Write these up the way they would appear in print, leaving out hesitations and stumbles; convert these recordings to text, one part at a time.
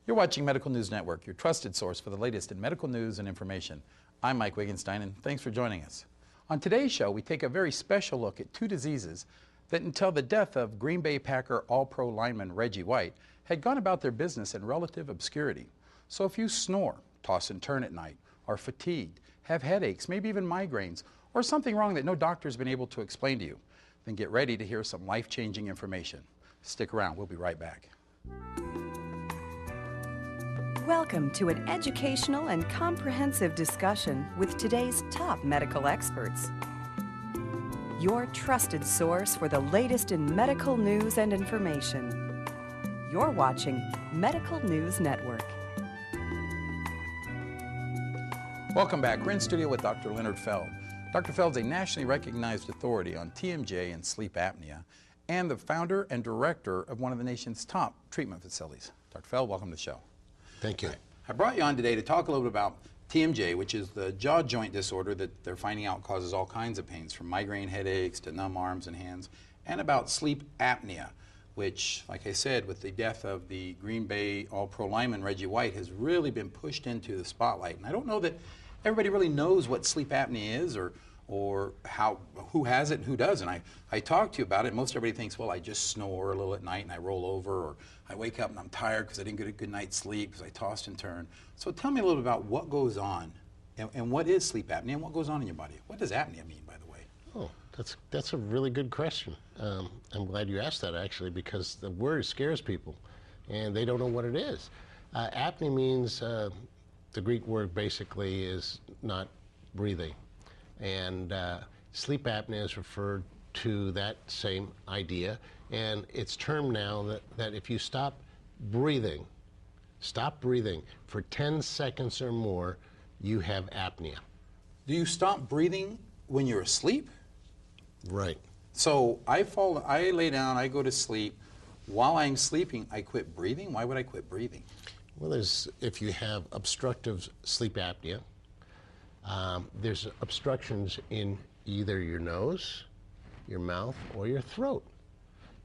You're watching Medical News Network, your trusted source for the latest in medical news and information. I'm Mike Wittgenstein, and thanks for joining us. On today's show, we take a very special look at two diseases that until the death of Green Bay Packer All-Pro lineman Reggie White had gone about their business in relative obscurity. So if you snore, toss and turn at night, are fatigued, have headaches, maybe even migraines, or something wrong that no doctor's been able to explain to you, then get ready to hear some life-changing information. Stick around, we'll be right back. Welcome to an educational and comprehensive discussion with today's top medical experts. Your trusted source for the latest in medical news and information. You're watching Medical News Network. Welcome back. We're in studio with Dr. Leonard Feld. Dr. Feld's a nationally recognized authority on TMJ and sleep apnea and the founder and director of one of the nation's top treatment facilities. Dr. Feld, welcome to the show. Thank you. I brought you on today to talk a little bit about TMJ, which is the jaw joint disorder that they're finding out causes all kinds of pains, from migraine headaches to numb arms and hands, and about sleep apnea, which, like I said, with the death of the Green Bay All-Pro lineman Reggie White, has really been pushed into the spotlight. And I don't know that everybody really knows what sleep apnea is or who has it and who doesn't. I talked to you about it. Most everybody thinks, well, I just snore a little at night and I roll over, or I wake up and I'm tired because I didn't get a good night's sleep because I tossed and turned. So tell me a little bit about what goes on and what is sleep apnea and what goes on in your body. What does apnea mean, by the way? Oh, that's a really good question. I'm glad you asked that, actually, because the word scares people and they don't know what it is. Apnea means, the Greek word basically is not breathing. And sleep apnea is referred to that same idea, and it's termed now that if you stop breathing for 10 seconds or more, you have apnea. Do you stop breathing when you're asleep? Right. So I lay down, I go to sleep. While I'm sleeping, I quit breathing? Why would I quit breathing? Well, if you have obstructive sleep apnea, there's obstructions in either your nose, your mouth, or your throat,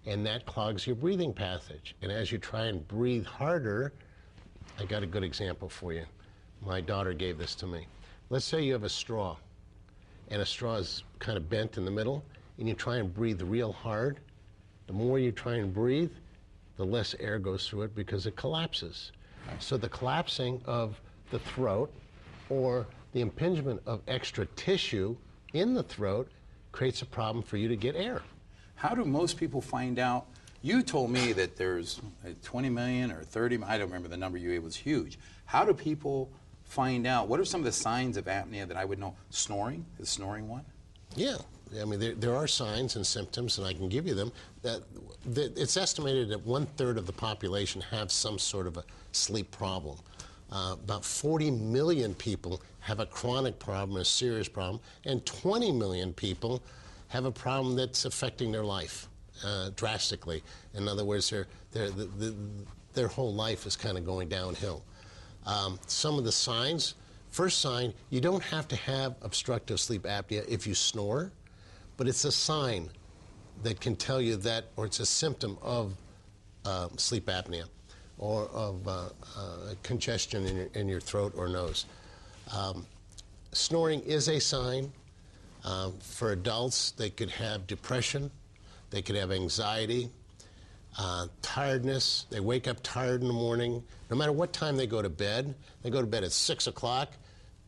and that clogs your breathing passage. And as you try and breathe harder, I got a good example for you. My daughter gave this to me. Let's say you have a straw, and a straw is kind of bent in the middle, and you try and breathe real hard. The more you try and breathe, the less air goes through it because it collapses. So the collapsing of the throat or the impingement of extra tissue in the throat creates a problem for you to get air. How do most people find out? You told me that there's 20 million or 30, I don't remember the number you gave, was huge. How do people find out? What are some of the signs of apnea that I would know? Snoring? Is snoring one? Yeah. I mean, there are signs and symptoms, and I can give you them. It's estimated that 1/3 of the population have some sort of a sleep problem. About 40 million people have a chronic problem, a serious problem, and 20 million people have a problem that's affecting their life drastically. In other words, their whole life is kind of going downhill. Some of the signs: first sign, you don't have to have obstructive sleep apnea if you snore, but it's a sign that can tell you that, or it's a symptom of sleep apnea, or of congestion in your throat or nose. Snoring is a sign. For adults, they could have depression, they could have anxiety, tiredness. They wake up tired in the morning. No matter what time they go to bed at 6 o'clock,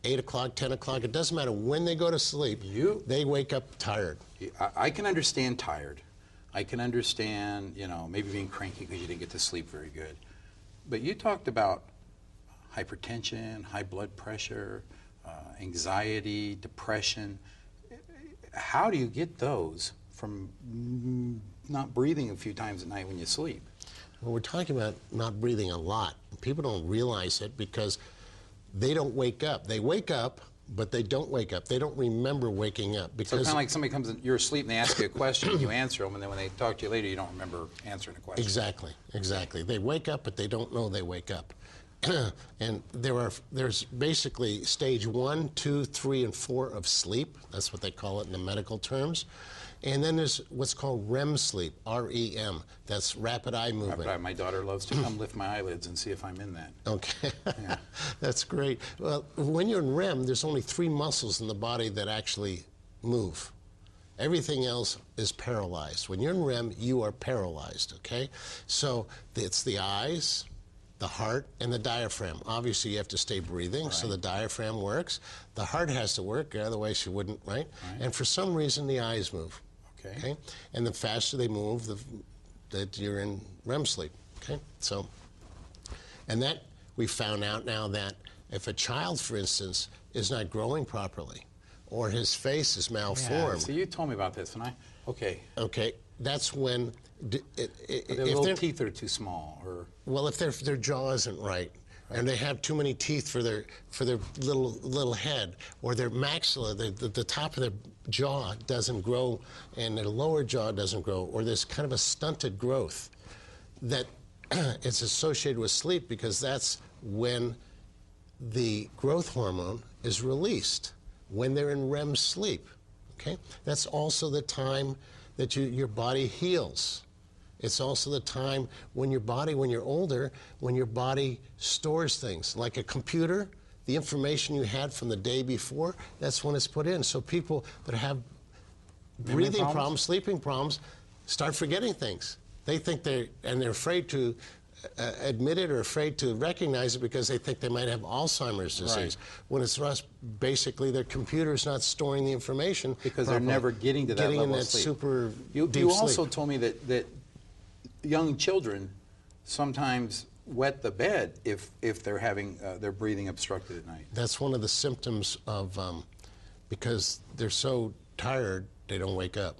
8 o'clock, 10 o'clock. It doesn't matter when they go to sleep, they wake up tired. I can understand tired. I can understand, maybe being cranky because you didn't get to sleep very good. But you talked about hypertension, high blood pressure, anxiety, depression. How do you get those from not breathing a few times a night when you sleep? Well, we're talking about not breathing a lot. People don't realize it because they don't wake up. They wake up, but they don't wake up. They don't remember waking up. Because so kind of like somebody comes in, you're asleep, and they ask you a question, you answer them, and then when they talk to you later, you don't remember answering a question. Exactly. They wake up, but they don't know they wake up. And there's basically stage 1, 2, 3, and 4 of sleep. That's what they call it in the medical terms. And then there's what's called REM sleep, R-E-M. That's rapid eye movement. My daughter loves to come lift my eyelids and see if I'm in that. Okay, Yeah. that's great. Well, when you're in REM, there's only 3 muscles in the body that actually move. Everything else is paralyzed. When you're in REM, you are paralyzed, okay? So it's the eyes, the heart, and the diaphragm. Obviously, you have to stay breathing, so the diaphragm works. The heart has to work, otherwise she wouldn't, right? And for some reason, the eyes move, okay? And the faster they move, that you're in REM sleep, okay? So, and that we found out now that if a child, for instance, is not growing properly, or his face is malformed. Yeah, so you told me about this, and okay. Okay, that's when Their little teeth are too small, or well, if their jaw isn't right, and they have too many teeth for their little head, or their maxilla, the top of their jaw doesn't grow, and their lower jaw doesn't grow, or there's kind of a stunted growth, that it's associated with sleep, because that's when the growth hormone is released, when they're in REM sleep, okay? That's also the time that your body heals. It's also the time when when you're older, when your body stores things. Like a computer, the information you had from the day before, that's when it's put in. So people that have breathing problems, sleeping problems, start forgetting things. They think they're afraid to admit it or afraid to recognize it because they think they might have Alzheimer's disease. When it's basically their computer's not storing the information because they're never getting to that level in that of sleep. Super You deep also sleep. told me that young children sometimes wet the bed if they're having their breathing obstructed at night. That's one of the symptoms of because they're so tired they don't wake up.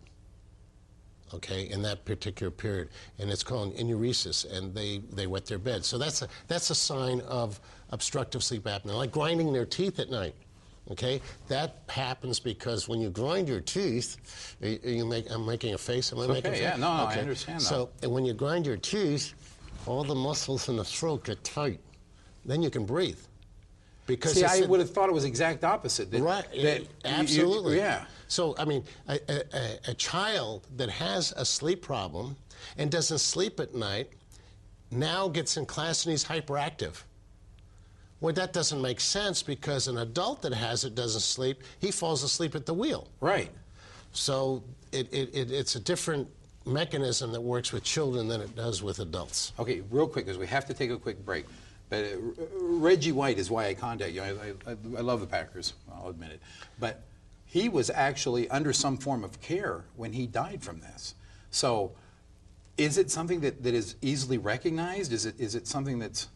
Okay, in that particular period, and it's called enuresis, and they wet their bed. So that's a sign of obstructive sleep apnea, like grinding their teeth at night. Okay, that happens because when you grind your teeth, I'm making a face. Am I making a face? Yeah, no, I understand that. So and when you grind your teeth, all the muscles in the throat get tight. Then you can breathe. Because see, I would have thought it was exact opposite. That absolutely. Yeah. So, I mean, a child that has a sleep problem and doesn't sleep at night now gets in class and he's hyperactive. Well, that doesn't make sense because an adult that has it doesn't sleep, he falls asleep at the wheel. Right. So it's a different mechanism that works with children than it does with adults. Okay, real quick, because we have to take a quick break. But Reggie White is why I contact you. I love the Packers, I'll admit it. But he was actually under some form of care when he died from this. So is it something that is easily recognized? Is it something that's...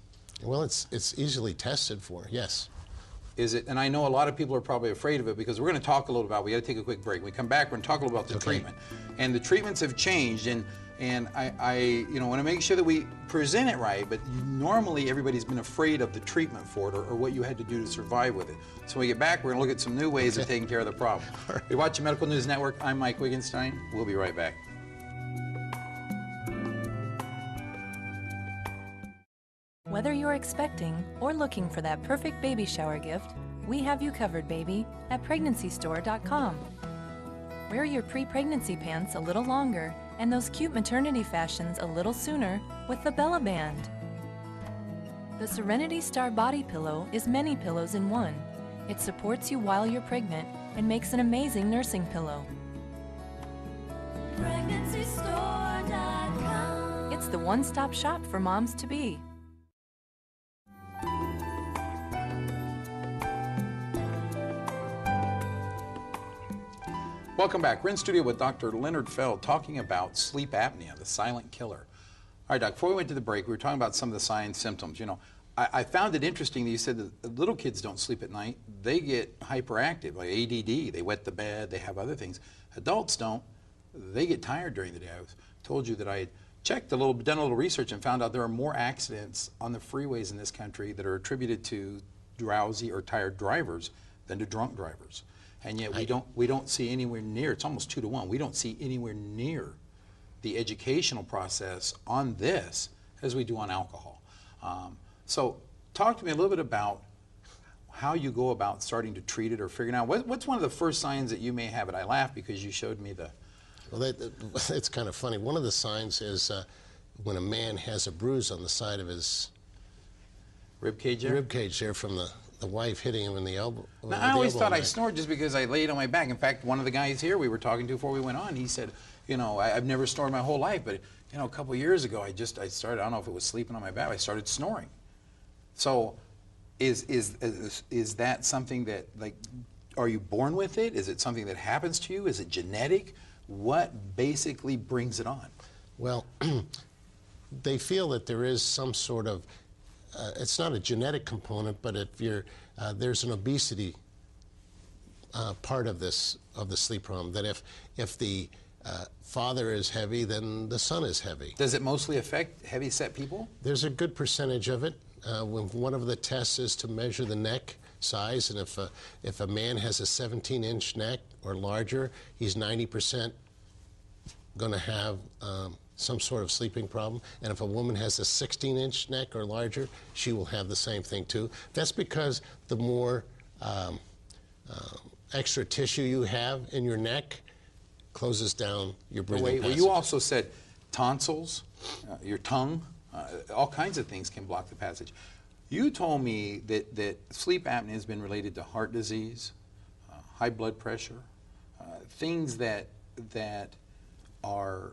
Well, it's easily tested for, yes. Is it? And I know a lot of people are probably afraid of it because we're going to talk a little about, we got to take a quick break. When we come back, we're going to talk a little about the treatment. And the treatments have changed, and I want to make sure that we present it right, but normally everybody's been afraid of the treatment for it or what you had to do to survive with it. So when we get back, we're going to look at some new ways of taking care of the problem. You're watching Medical News Network. I'm Mike Wittgenstein. We'll be right back. Whether you're expecting or looking for that perfect baby shower gift, we have you covered, baby, at PregnancyStore.com. Wear your pre-pregnancy pants a little longer and those cute maternity fashions a little sooner with the Bella Band. The Serenity Star Body Pillow is many pillows in one. It supports you while you're pregnant and makes an amazing nursing pillow. PregnancyStore.com. It's the one-stop shop for moms to be. Welcome back. We're in studio with Dr. Leonard Feld talking about sleep apnea, the silent killer. All right, Doc, before we went to the break, we were talking about some of the signs, symptoms. You know, I found it interesting that you said that little kids don't sleep at night. They get hyperactive, like ADD. They wet the bed. They have other things. Adults don't. They get tired during the day. I told you that I had checked done a little research and found out there are more accidents on the freeways in this country that are attributed to drowsy or tired drivers than to drunk drivers. And yet we don't see anywhere near, it's almost 2 to 1, we don't see anywhere near the educational process on this as we do on alcohol. So talk to me a little bit about how you go about starting to treat it or figuring out, what's one of the first signs that you may have it? I laugh because you showed me Well, it's kind of funny. One of the signs is when a man has a bruise on the side of his Rib cage there? From the wife hitting him in the elbow. Now, I always thought I snored just because I laid on my back. In fact, one of the guys here we were talking to before we went on, he said, you know, I've never snored my whole life, but you know, a couple of years ago, I started. I don't know if it was sleeping on my back. I started snoring. So, is that something that, like, are you born with it? Is it something that happens to you? Is it genetic? What basically brings it on? Well, they feel that there is some sort of, it's not a genetic component, but if you're, there's an obesity part of the sleep problem, that if the father is heavy, then the son is heavy. Does it mostly affect heavy-set people? There's a good percentage of it. One of the tests is to measure the neck size, and if a man has a 17-inch neck or larger, he's 90% going to have some sort of sleeping problem. And if a woman has a 16-inch neck or larger, she will have the same thing too. That's because the more extra tissue you have in your neck closes down your breathing passage. Well, you also said tonsils, your tongue, all kinds of things can block the passage. You told me that sleep apnea has been related to heart disease, high blood pressure, things that are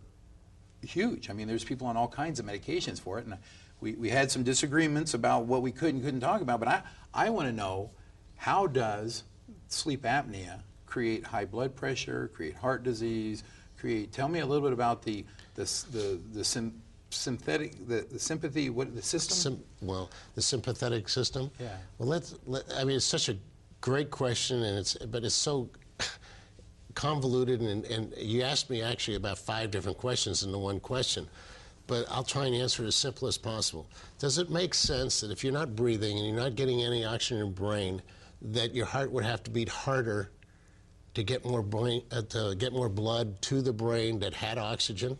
huge. I mean, there's people on all kinds of medications for it, and we had some disagreements about what we could and couldn't talk about, but I want to know, how does sleep apnea create high blood pressure, create heart disease, tell me a little bit about the sympathy, what the system? Well, the sympathetic system. Yeah. Well, I mean, it's such a great question, but it's so convoluted, and you asked me actually about 5 different questions into one question, but I'll try and answer it as simple as possible. Does it make sense that if you're not breathing and you're not getting any oxygen in your brain, that your heart would have to beat harder to get more blood to the brain that had oxygen?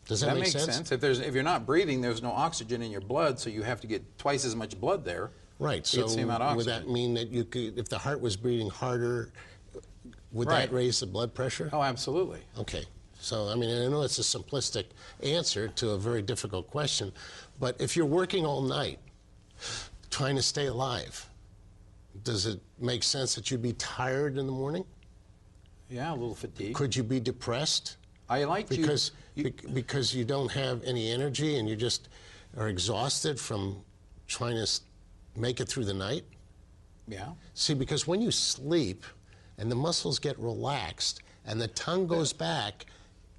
Does that make sense? If you're not breathing, there's no oxygen in your blood, so you have to get twice as much blood there. Right. So would that mean that you could, if the heart was beating harder, would that raise the blood pressure? Oh, absolutely. Okay. So, I mean, I know it's a simplistic answer to a very difficult question, but if you're working all night trying to stay alive, does it make sense that you'd be tired in the morning? Yeah, a little fatigue. Could you be depressed? Because you don't have any energy and you just are exhausted from trying to make it through the night? Yeah. See, because when you sleep and the muscles get relaxed and the tongue goes back,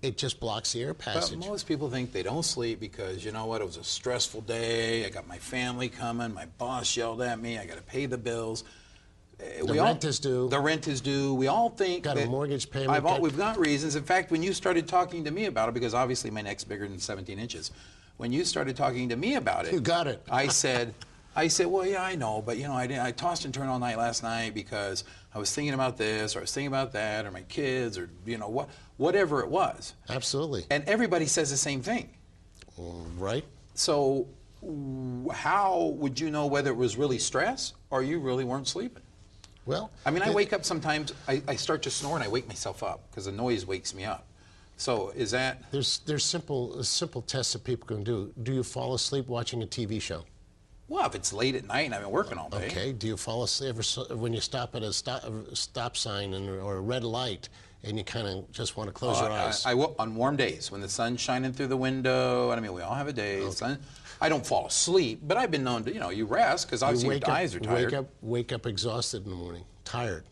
it just blocks the air passage. But most people think they don't sleep because, you know what, it was a stressful day, I got my family coming, my boss yelled at me, I got to pay the bills. The rent is due. The rent is due. We all think got a mortgage payment. We've got reasons. In fact, when you started talking to me about it, because obviously my neck's bigger than 17 inches, when you started talking to me about it, you got it. I said, well, yeah, I know, but you know, I tossed and turned all night last night because I was thinking about this, or I was thinking about that, or my kids, or you know whatever it was. Absolutely. And everybody says the same thing. Right. So, how would you know whether it was really stress or you really weren't sleeping? Well, I mean, I wake up sometimes, I start to snore and I wake myself up because the noise wakes me up. So is that... There's simple tests that people can do. Do you fall asleep watching a TV show? Well, if it's late at night and I've been working all day. Okay. Do you fall asleep when you stop at a stop sign or a red light and you kind of just want to close your eyes? On warm days when the sun's shining through the window, I mean, we all have a day. Okay. I don't fall asleep, but I've been known to, you rest because obviously your eyes are tired. Wake up exhausted in the morning, tired.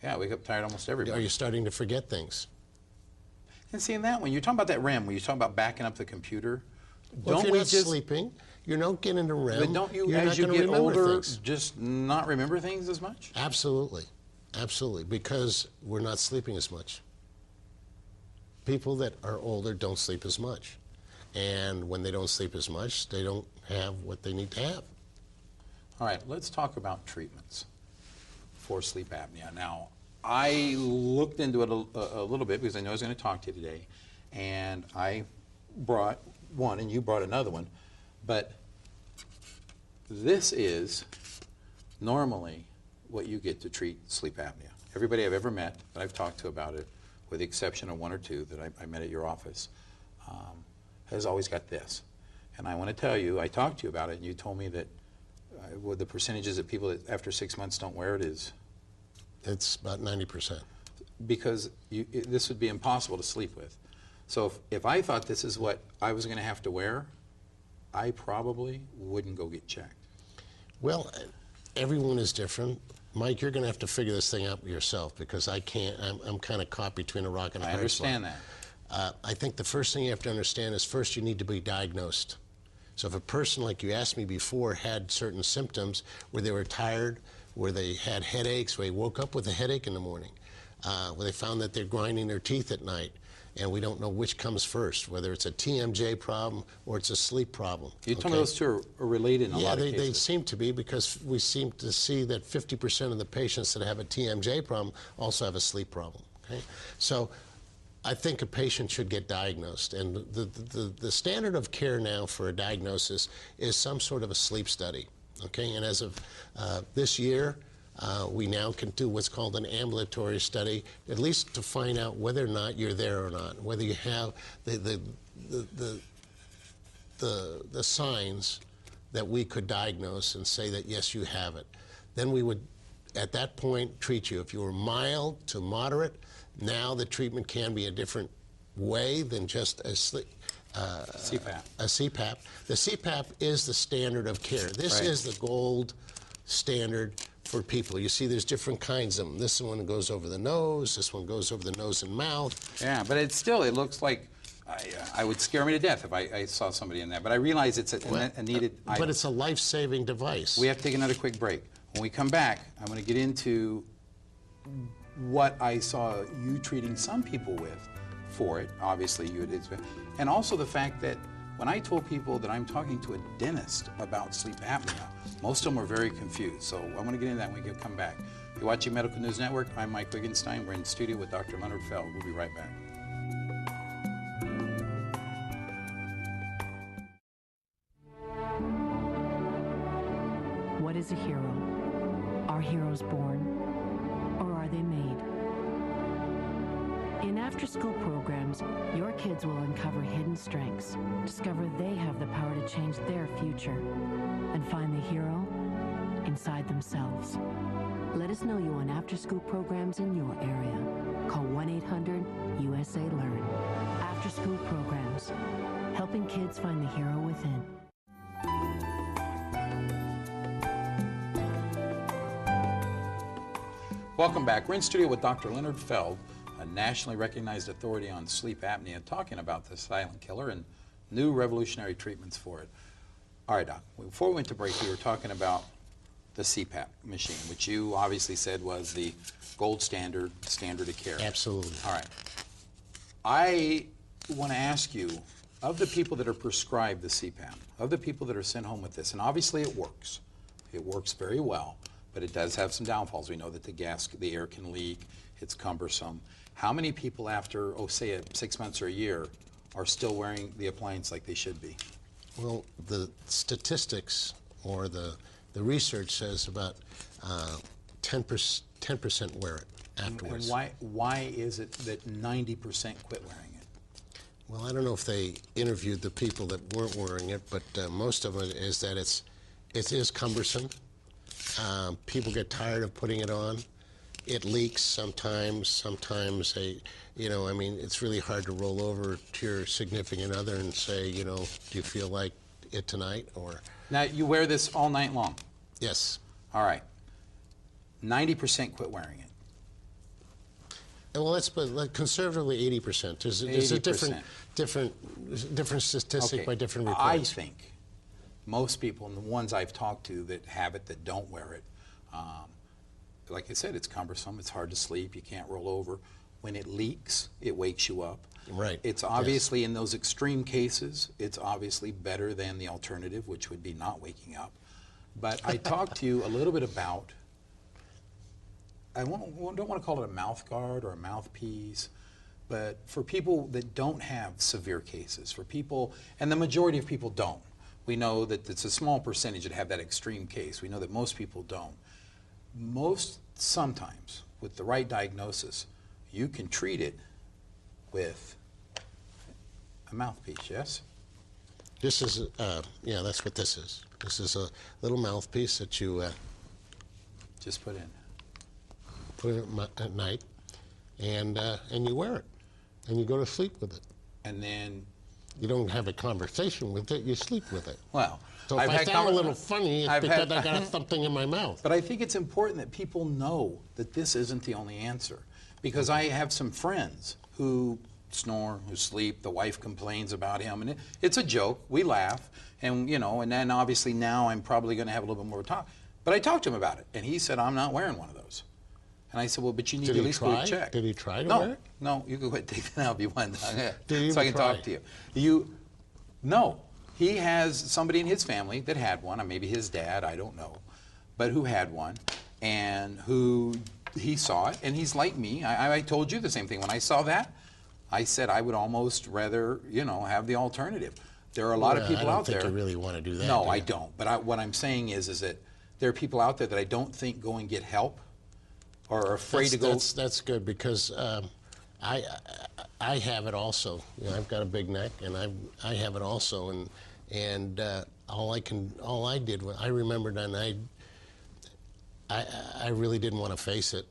Yeah, wake up tired almost every morning. Are you starting to forget things? And seeing that, when you're talking about that REM, when you're talking about backing up the computer, well, if you're not sleeping, you don't get into REM. But don't you, as you get older, just not remember things as much? Absolutely. Absolutely, because we're not sleeping as much. People that are older don't sleep as much. And when they don't sleep as much, they don't have what they need to have. All right, let's talk about treatments for sleep apnea. Now, I looked into it a little bit because I know I was going to talk to you today, and I brought one and you brought another one, but this is normally what you get to treat sleep apnea. Everybody I've ever met that I've talked to about it with the exception of one or two that I met at your office, has always got this. And I want to tell you, I talked to you about it, and you told me that the percentages of people that after 6 months don't wear it is? It's about 90%. Because this would be impossible to sleep with. So if I thought this is what I was going to have to wear, I probably wouldn't go get checked. Well, everyone is different. Mike, you're going to have to figure this thing out yourself, because I can't. I'm kind of caught between a rock and a hard place. I understand that. I think the first thing you have to understand is first you need to be diagnosed. So if a person, like you asked me before, had certain symptoms where they were tired, where they had headaches, where they woke up with a headache in the morning, where they found that they're grinding their teeth at night, and we don't know which comes first, whether it's a TMJ problem or it's a sleep problem. You told me those two are related in a lot of cases. Yeah, they seem to be, because we seem to see that 50% of the patients that have a TMJ problem also have a sleep problem. Okay? So I think a patient should get diagnosed, and the standard of care now for a diagnosis is some sort of a sleep study. Okay, and as of this year, we now can do what's called an ambulatory study, at least to find out whether or not you're there or not, whether you have the signs that we could diagnose and say that yes, you have it. Then we would, at that point, treat you. If you were mild to moderate, now the treatment can be a different way than just a CPAP. A CPAP. The CPAP is the standard of care. This is the gold standard for people. You see, there's different kinds of them. This one goes over the nose. This one goes over the nose and mouth. Yeah, but it looks like I would scare me to death if I saw somebody in that. But I realize it's a needed item. But it's a life-saving device. We have to take another quick break. When we come back, I'm going to get into what I saw you treating some people with for it. Obviously, and also the fact that when I told people that I'm talking to a dentist about sleep apnea, most of them are very confused. So I'm going to get into that when we come back. You're watching Medical News Network. I'm Mike Wittgenstein. We're in the studio with Dr. Leonard Feld. We'll be right back. What is a hero? Are heroes born, or are they made? In after-school programs, your kids will uncover hidden strengths, discover they have the power to change their future, and find the hero inside themselves. Let us know you on after-school programs in your area. Call 1-800-USA-LEARN. After-school programs, helping kids find the hero within. Welcome back. We're in studio with Dr. Leonard Feld, a nationally recognized authority on sleep apnea, talking about the silent killer and new revolutionary treatments for it. All right, Doc, before we went to break, we were talking about the CPAP machine, which you obviously said was the gold standard of care. Absolutely. All right. I want to ask you, of the people that are prescribed the CPAP, of the people that are sent home with this, and obviously it works very well, but it does have some downfalls. We know that the air can leak, it's cumbersome. How many people after, say 6 months or a year, are still wearing the appliance like they should be? Well, the statistics or the research says about 10% wear it afterwards. And why is it that 90% quit wearing it? Well, I don't know if they interviewed the people that weren't wearing it, but most of it is that it is cumbersome. People get tired of putting it on. It leaks sometimes. Sometimes it's really hard to roll over to your significant other and say, do you feel like it tonight? Or now you wear this all night long? Yes. All right. 90% quit wearing it. Well, let's put conservatively 80%. There's a different statistic by different reports. I think most people, and the ones I've talked to that have it, that don't wear it, like I said, it's cumbersome, it's hard to sleep, you can't roll over. When it leaks, it wakes you up. Right. It's obviously, in those extreme cases, it's obviously better than the alternative, which would be not waking up. But I talked to you a little bit about, I don't want to call it a mouth guard or a mouthpiece, but for people that don't have severe cases, for people, and the majority of people don't. We know that it's a small percentage that have that extreme case. We know that most people don't. Sometimes, with the right diagnosis, you can treat it with a mouthpiece, yes? This is, yeah, that's what this is. This is a little mouthpiece that you Just put in. put it at night, and you wear it, and you go to sleep with it. And then, You don't have a conversation with it, you sleep with it. well, So if I sound a little funny, it's because I got something in my mouth. But I think it's important that people know that this isn't the only answer. Because I have some friends who snore, who sleep, the wife complains about him, and it's a joke, we laugh, and you know, and then obviously now I'm probably going to have a little bit more talk. But I talked to him about it, and he said, I'm not wearing one of those. And I said, well, but you need to at least go check. Did he try to No, wear it? no, you can go ahead and take that out if you want. Did he so I even can try? talk to you. No, he has somebody in his family that had one, or maybe his dad, I don't know, but who had one, and who he saw it, and he's like me. I told you the same thing. When I saw that, I said I would almost rather, you know, have the alternative. There are a lot of people out there. I don't think you really want to do that. No, do I you? don't. But what I'm saying is that there are people out there that I don't think go and get help or are afraid to go. That's good because I have it also. You know, I've got a big neck, and I have it also, and all I did was I remembered, and I really didn't want to face it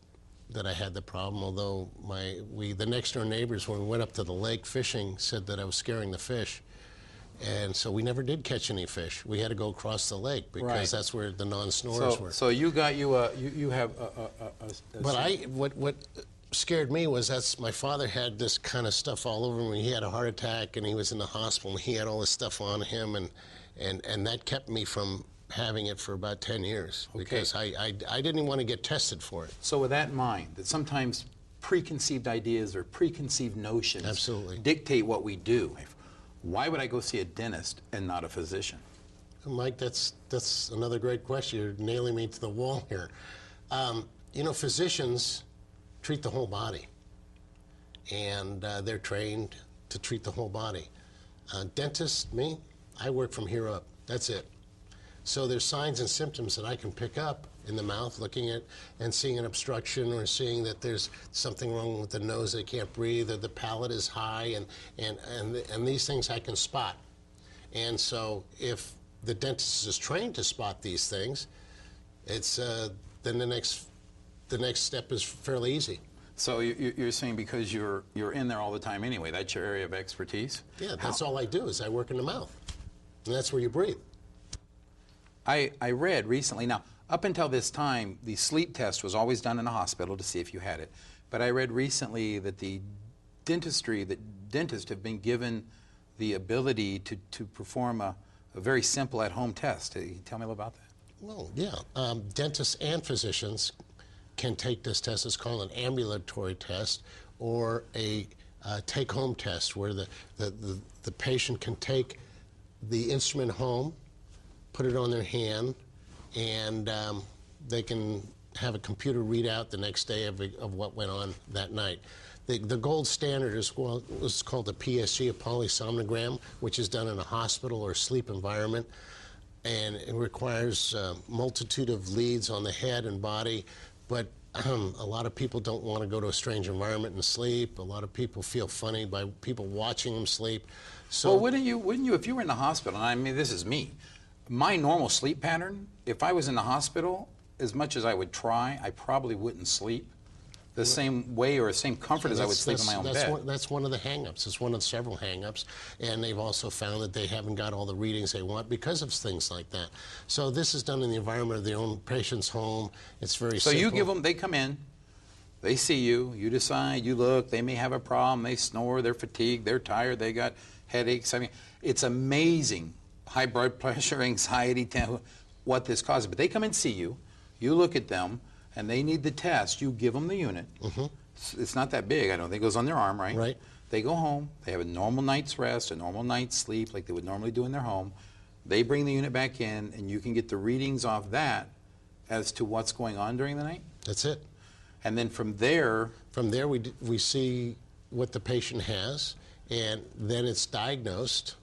that I had the problem. Although the next door neighbors, when we went up to the lake fishing, said that I was scaring the fish. And so we never did catch any fish. We had to go across the lake because Right. that's where the non-snorers were. So you got you have What scared me was my father had this kind of stuff all over him. He had a heart attack and he was in the hospital and he had all this stuff on him, and that kept me from having it for about 10 years because I didn't want to get tested for it. So with that in mind, that sometimes preconceived ideas or preconceived notions Absolutely. dictate what we do. Why would I go see a dentist and not a physician? Mike, that's another great question. You're nailing me to the wall here. You know, physicians treat the whole body, and they're trained to treat the whole body. Dentists, me, I work from here up. That's it. So there's signs and symptoms that I can pick up in the mouth, looking at and seeing an obstruction or seeing that there's something wrong with the nose, they can't breathe, or the palate is high, and these things I can spot. And so if the dentist is trained to spot these things, it's then the next step is fairly easy. So you're saying because you're in there all the time anyway, that's your area of expertise? Yeah, that's all I do is I work in the mouth, and that's where you breathe. I read recently, now up until this time, the sleep test was always done in a hospital to see if you had it. But I read recently that dentists have been given the ability to perform a very simple at-home test. Can you tell me a little about that? Well, yeah. Dentists and physicians can take this test. It's called an ambulatory test or a take-home test where the patient can take the instrument home, put it on their hand, and they can have a computer readout the next day of what went on that night. The gold standard is called the PSG, a polysomnogram, which is done in a hospital or sleep environment, and it requires a multitude of leads on the head and body, but a lot of people don't want to go to a strange environment and sleep. A lot of people feel funny by people watching them sleep. So, well, wouldn't you, if you were in the hospital, and I mean, this is me, my normal sleep pattern, if I was in the hospital, as much as I would try, I probably wouldn't sleep the same way or the same comfort as I would sleep in my own bed. That's one of the hang-ups. It's one of several hang-ups. And they've also found that they haven't got all the readings they want because of things like that. So this is done in the environment of their own patient's home. It's very simple. So you give them, they come in, they see you, you decide, you look, they may have a problem, they snore, they're fatigued, they're tired, they got headaches. I mean, it's amazing, high blood pressure, anxiety, what this causes. But they come and see you, you look at them, and they need the test. You give them the unit. Mm-hmm. It's not that big. I don't think it goes on their arm, right? Right. They go home. They have a normal night's rest, a normal night's sleep like they would normally do in their home. They bring the unit back in, and you can get the readings off that as to what's going on during the night. That's it. And then from there... From there, we see what the patient has, and then it's diagnosed.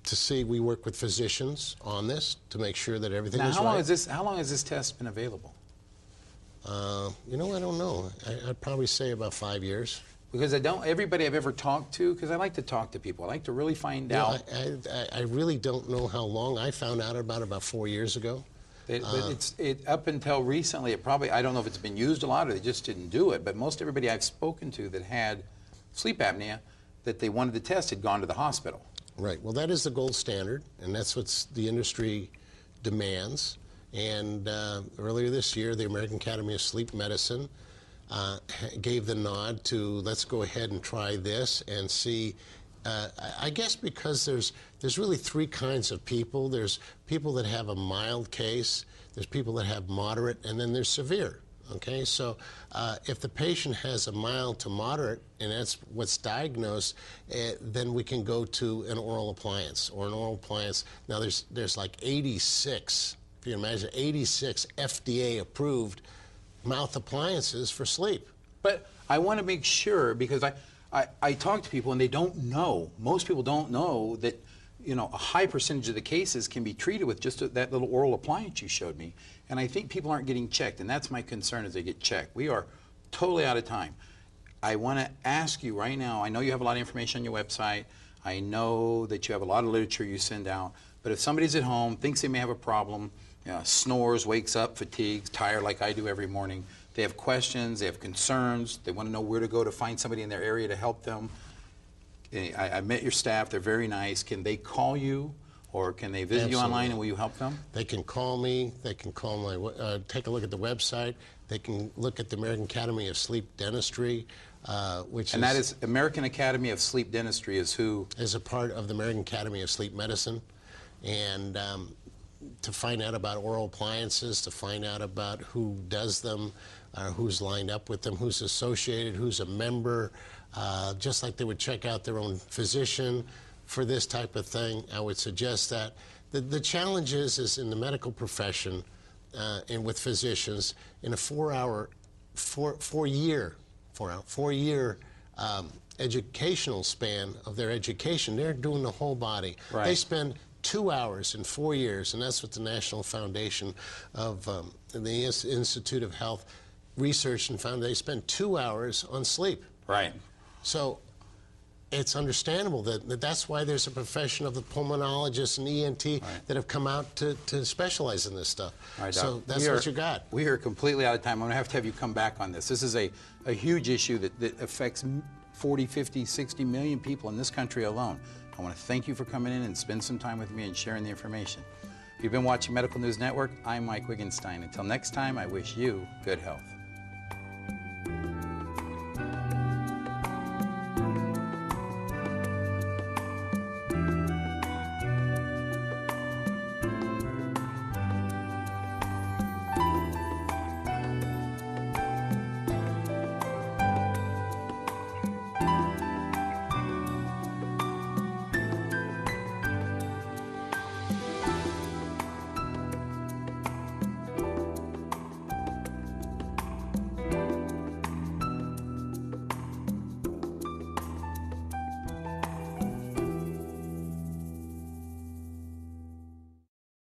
To see, we work with physicians on this to make sure that everything is right. How long has this test been available? You know, I don't know. I'd probably say about 5 years. Because everybody I've ever talked to, because I like to talk to people, I like to really find out. I really don't know how long. I found out about 4 years ago. But up until recently, I don't know if it's been used a lot or they just didn't do it, but most everybody I've spoken to that had sleep apnea that they wanted to test had gone to the hospital. Right. Well, that is the gold standard, and that's what the industry demands. And earlier this year, the American Academy of Sleep Medicine gave the nod to let's go ahead and try this and see. I guess because there's really three kinds of people. There's people that have a mild case, there's people that have moderate, and then there's severe. Okay, so if the patient has a mild to moderate, and that's what's diagnosed, then we can go to an oral appliance or an oral appliance. Now there's like 86, if you imagine, 86 FDA-approved mouth appliances for sleep. But I want to make sure, because I talk to people and they don't know, most people don't know that, you know, a high percentage of the cases can be treated with just that little oral appliance you showed me. And I think people aren't getting checked, and that's my concern as they get checked. We are totally out of time. I want to ask you right now, I know you have a lot of information on your website. I know that you have a lot of literature you send out. But if somebody's at home, thinks they may have a problem, snores, wakes up, fatigues, tired like I do every morning, they have questions, they have concerns, they want to know where to go to find somebody in their area to help them. I met your staff, they're very nice. Can they call you, or can they visit you online, and will you help them? They can call me, they can call take a look at the website, they can look at the American Academy of Sleep Dentistry, and that is American Academy of Sleep Dentistry is who? Is a part of the American Academy of Sleep Medicine. And to find out about oral appliances, to find out about who does them, who's lined up with them, who's associated, who's a member, just like they would check out their own physician for this type of thing. I would suggest that. The challenge is in the medical profession and with physicians, in a four-year educational span of their education, they're doing the whole body. Right. They spend 2 hours in 4 years, and that's what the National Foundation of the Institute of Health researched and found. They spend 2 hours on sleep. Right. So it's understandable that's why there's a profession of the pulmonologists and ENT that have come out to specialize in this stuff. All right, so that's what you got. We are completely out of time. I'm going to have you come back on this. This is a huge issue that affects 40, 50, 60 million people in this country alone. I want to thank you for coming in and spend some time with me and sharing the information. If you've been watching Medical News Network, I'm Mike Wiggenstein. Until next time, I wish you good health.